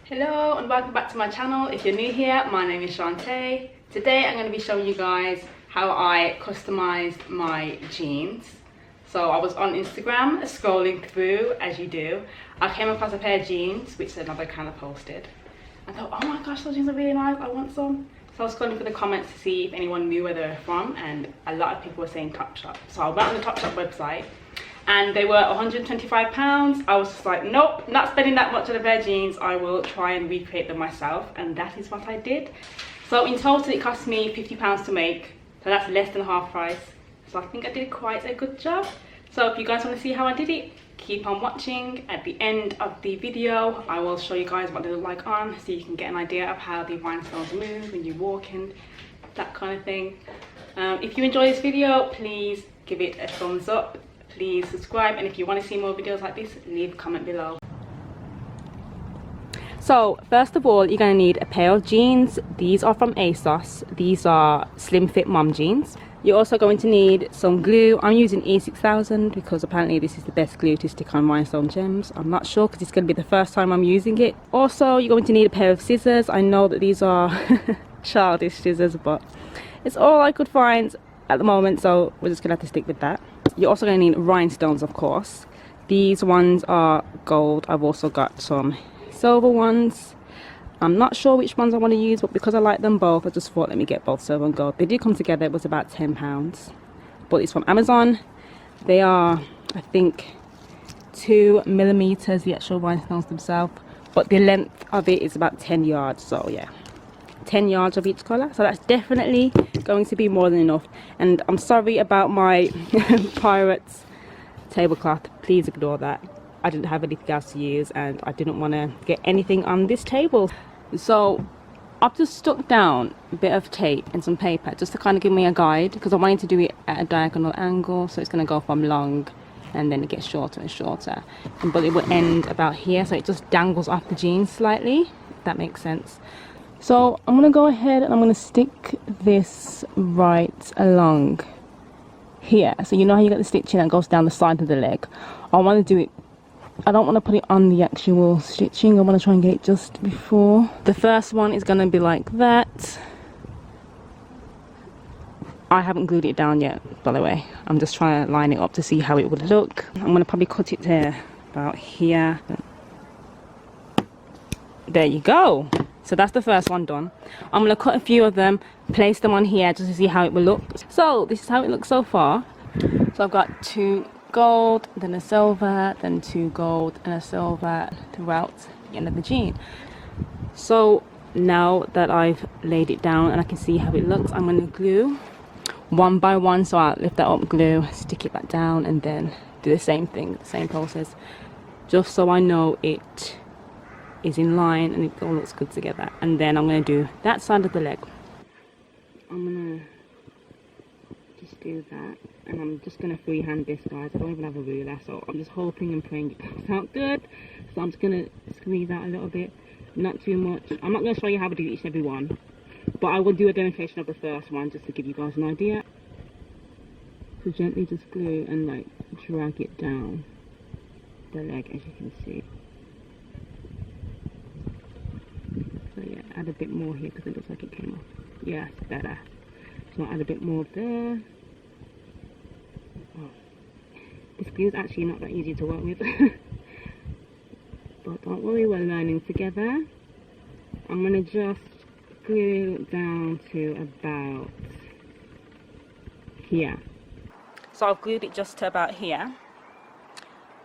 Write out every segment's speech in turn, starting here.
Hello and welcome back to my channel. If you're new here, my name is Charntz. Today I'm going to be showing you guys how I customized my jeans. So I was on Instagram scrolling through, as you do. I came across a pair of jeans which another kind of posted. I thought, oh my gosh, those jeans are really nice, I want some. So I was scrolling through the comments to see if anyone knew where they were from, and a lot of people were saying Topshop. So I went on the Topshop website and they were £125. I was just like, nope, not spending that much on a pair of jeans. I will try and recreate them myself, and that is what I did. So in total it cost me £50 to make, so that's less than half price. So I think I did quite a good job. So if you guys want to see how I did it, keep on watching. At the end of the video I will show you guys what they look like on, so you can get an idea of how the rhinestones move when you walk in, that kind of thing. If you enjoy this video, please give it a thumbs up. Please subscribe, and if you want to see more videos like this, leave a comment below. So first of all, you're going to need a pair of jeans. These are from ASOS. These are slim fit mom jeans. You're also going to need some glue. I'm using E6000 because apparently this is the best glue to stick on rhinestone gems. I'm not sure because it's going to be the first time I'm using it. Also, you're going to need a pair of scissors. I know that these are childish scissors, but it's all I could find at the moment, so we're just going to have to stick with that. You're also going to need rhinestones, of course. These ones are gold. I've also got some silver ones. I'm not sure which ones I want to use, but because I like them both, I just thought let me get both silver and gold. They did come together. It was about £10. But it's from Amazon. They are, I think, 2mm, the actual rhinestones themselves. But the length of it is about 10 yards. So yeah, 10 yards of each colour. So that's definitely going to be more than enough. And I'm sorry about my pirates tablecloth. Please ignore that. I didn't have anything else to use, and I didn't want to get anything on this table. So I've just stuck down a bit of tape and some paper just to kind of give me a guide, because I wanted to do it at a diagonal angle, so it's going to go from long and then it gets shorter and shorter, but it will end about here, so it just dangles off the jeans slightly, if that makes sense. So I'm going to go ahead and I'm going to stick this right along here. So you know how you get the stitching that goes down the side of the leg? I want to do it, I don't want to put it on the actual stitching. I want to try and get it just before. The first one is going to be like that. I haven't glued it down yet, by the way. I'm just trying to line it up to see how it would look. I'm going to probably cut it there, about here. There you go. So that's the first one done. I'm going to cut a few of them, place them on here just to see how it will look. So this is how it looks so far. So I've got 2 gold, then a silver, then 2 gold and a silver throughout the end of the jean. So now that I've laid it down and I can see how it looks, I'm going to glue one by one. So I'll lift that up, glue, stick it back down, and then do the same thing, the same process, just so I know it is in line and it all looks good together. And then I'm going to do that side of the leg. I'm going to just do that. And I'm just going to freehand this, guys. I don't even have a ruler, so I'm just hoping and praying it comes out good. So I'm just going to squeeze out a little bit, not too much. I'm not going to show you how to do each and every one, but I will do a demonstration of the first one just to give you guys an idea. So gently just glue and like drag it down the leg, as you can see. So yeah, add a bit more here because it looks like it came off. Yeah, it's better. So I'll add a bit more there. This glue is actually not that easy to work with. But don't worry, we're learning together. I'm going to just glue down to about here. So I've glued it just to about here.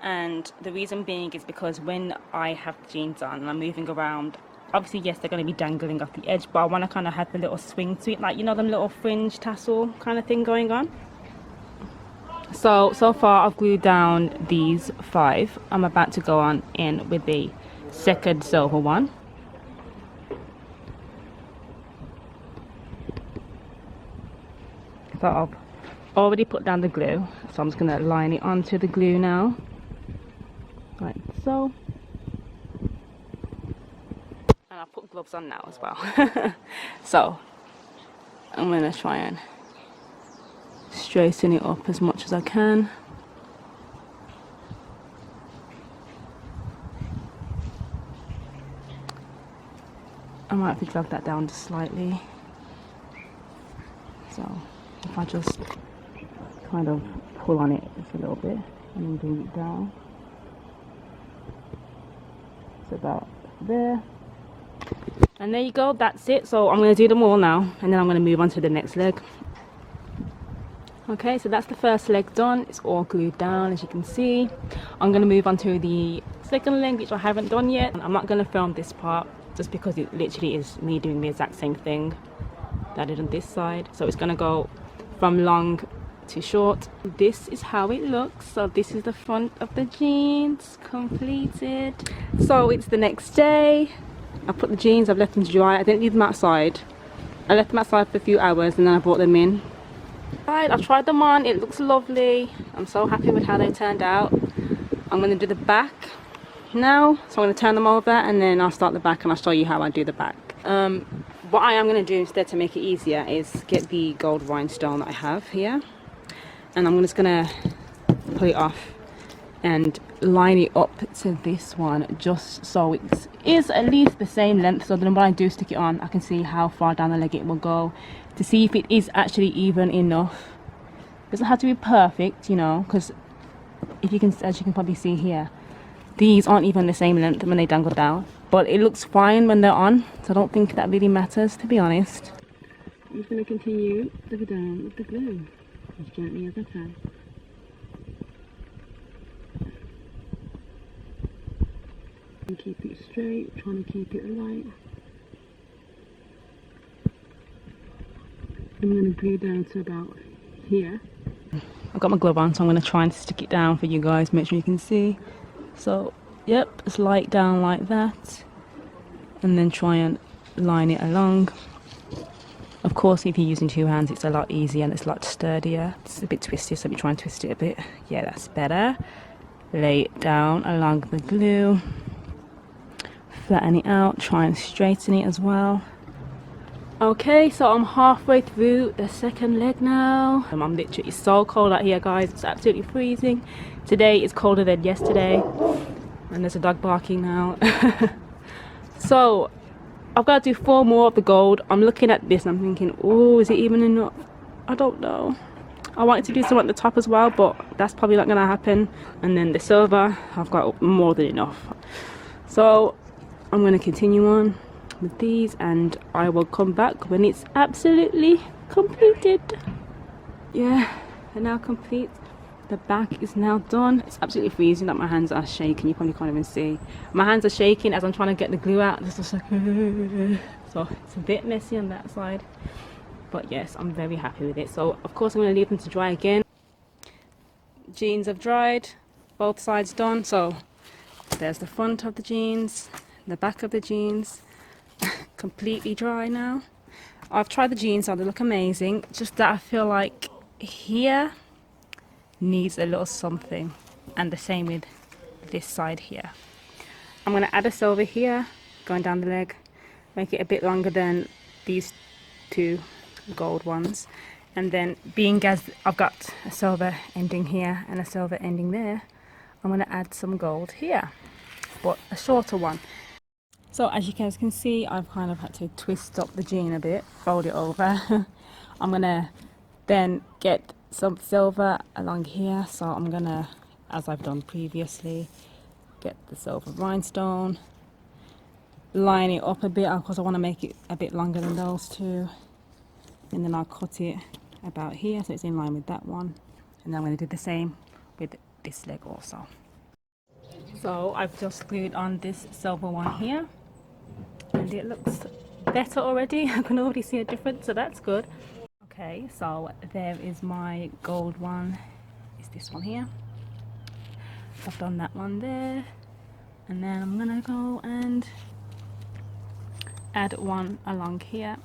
And the reason being is because when I have the jeans on and I'm moving around, obviously yes, they're going to be dangling off the edge, but I want to kind of have the little swing to it, like, you know, them little fringe tassel kind of thing going on. So far I've glued down these 5. I'm about to go on in with the second silver one. So I've already put down the glue, so I'm just going to line it onto the glue now, like so. And I'll put gloves on now as well. So I'm going to try and straighten it up as much as I can. I might have to drag that down just slightly. So if I just kind of pull on it just a little bit and then bring it down. It's about there. And there you go, that's it. So I'm going to do them all now and then I'm going to move on to the next leg. Okay, so that's the first leg done. It's all glued down, as you can see. I'm going to move on to the second leg, which I haven't done yet. I'm not going to film this part just because it literally is me doing the exact same thing that I did on this side. So it's going to go from long to short. This is how it looks. So this is the front of the jeans completed. So it's the next day. I put the jeans, I've left them to dry. I didn't leave them outside. I left them outside for a few hours and then I brought them in. Right, I've tried them on. It looks lovely. I'm so happy with how they turned out. I'm going to do the back now. So I'm going to turn them over and then I'll start the back and I'll show you how I do the back. What I am going to do instead to make it easier is get the gold rhinestone that I have here. And I'm just going to pull it off and line it up to this one just so it is at least the same length, so then when I do stick it on I can see how far down the leg it will go to see if it is actually even enough. It doesn't have to be perfect, you know, because if you can, as you can probably see here, these aren't even the same length when they dangle down, but it looks fine when they're on, so I don't think that really matters, to be honest. I'm just going to continue to go down with the glue as gently as I can. And keep it straight, trying to keep it light. I'm going to glue down to about here. I've got my glove on, so I'm going to try and stick it down for you guys, make sure you can see. So, yep, it's light down like that. And then try and line it along. Of course, if you're using two hands, it's a lot easier and it's a lot sturdier. It's a bit twisty, so let me try and twist it a bit. Yeah, that's better. Lay it down along the glue. Flatten it out, try and straighten it as well. Okay, so I'm halfway through the second leg now. I'm literally, it's so cold out here, guys. It's absolutely freezing. Today is colder than yesterday. And there's a dog barking now. So I've got to do 4 more of the gold. I'm looking at this and I'm thinking, oh, is it even enough? I don't know. I wanted to do some at the top as well, but that's probably not going to happen. And then the silver, I've got more than enough. So I'm going to continue on with these and I will come back when it's absolutely completed. Yeah, they're now complete. The back is now done. It's absolutely freezing that my hands are shaking. You probably can't even see. My hands are shaking as I'm trying to get the glue out. It's just like, so it's a bit messy on that side. But yes, I'm very happy with it. So of course I'm going to leave them to dry again. Jeans have dried, both sides done. So there's the front of the jeans, the back of the jeans, completely dry now. I've tried the jeans on, they look amazing. Just that I feel like here needs a little something, and the same with this side here. I'm going to add a silver here, going down the leg, make it a bit longer than these 2 gold ones, and then being as I've got a silver ending here and a silver ending there, I'm going to add some gold here, but a shorter one. So as you guys can see, I've kind of had to twist up the jean a bit, fold it over. I'm going to then get some silver along here, so I'm going to, as I've done previously, get the silver rhinestone, line it up a bit because I want to make it a bit longer than those 2, and then I'll cut it about here so it's in line with that one, and then I'm going to do the same with this leg also. So I've just glued on this silver one here and it looks better already. I can already see a difference, so that's good. Okay, so there is my gold one, is this one here. I've done that one there, and then I'm gonna go and add one along here.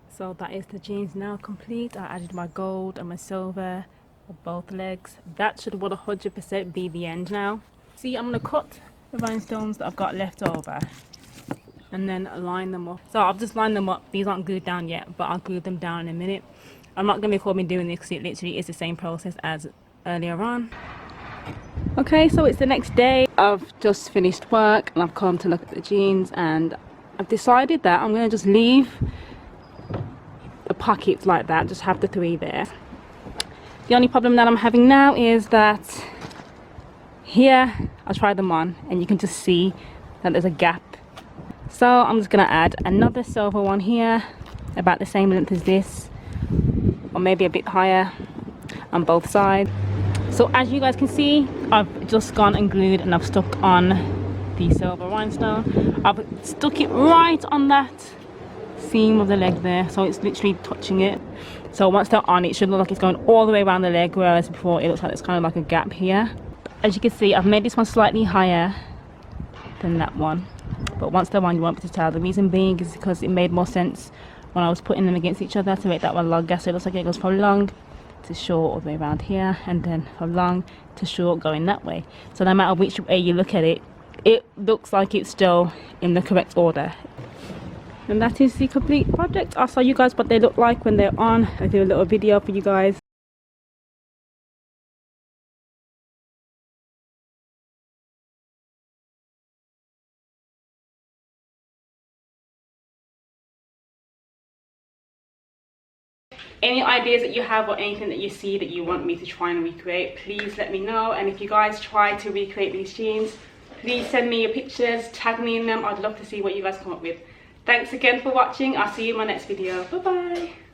So that is the jeans now complete. I added my gold and my silver for both legs. That should 100% be the end now. See, I'm gonna cut the rhinestones that I've got left over and then line them up. So I've just lined them up. These aren't glued down yet, but I'll glue them down in a minute. I'm not going to record me doing this because it literally is the same process as earlier on. Okay, so it's the next day. I've just finished work and I've come to look at the jeans, and I've decided that I'm going to just leave the pockets like that, just have the 3 there. The only problem that I'm having now is that here, I'll try them on and you can just see that there's a gap. So I'm just going to add another silver one here, about the same length as this, or maybe a bit higher on both sides. So as you guys can see, I've just gone and glued and I've stuck on the silver rhinestone. I've stuck it right on that seam of the leg there, so it's literally touching it. So once they're on, it should look like it's going all the way around the leg, whereas before it looks like there's kind of like a gap here. As you can see, I've made this one slightly higher than that one, but once they're on, you won't be able to tell. The reason being is because it made more sense when I was putting them against each other to make that one longer, so it looks like it goes from long to short all the way around here, and then from long to short going that way. So no matter which way you look at it, it looks like it's still in the correct order. And that is the complete project. I'll show you guys what they look like when they're on. I do a little video for you guys. Any ideas that you have or anything that you see that you want me to try and recreate, please let me know. And if you guys try to recreate these jeans, please send me your pictures, tag me in them. I'd love to see what you guys come up with. Thanks again for watching. I'll see you in my next video. Bye bye.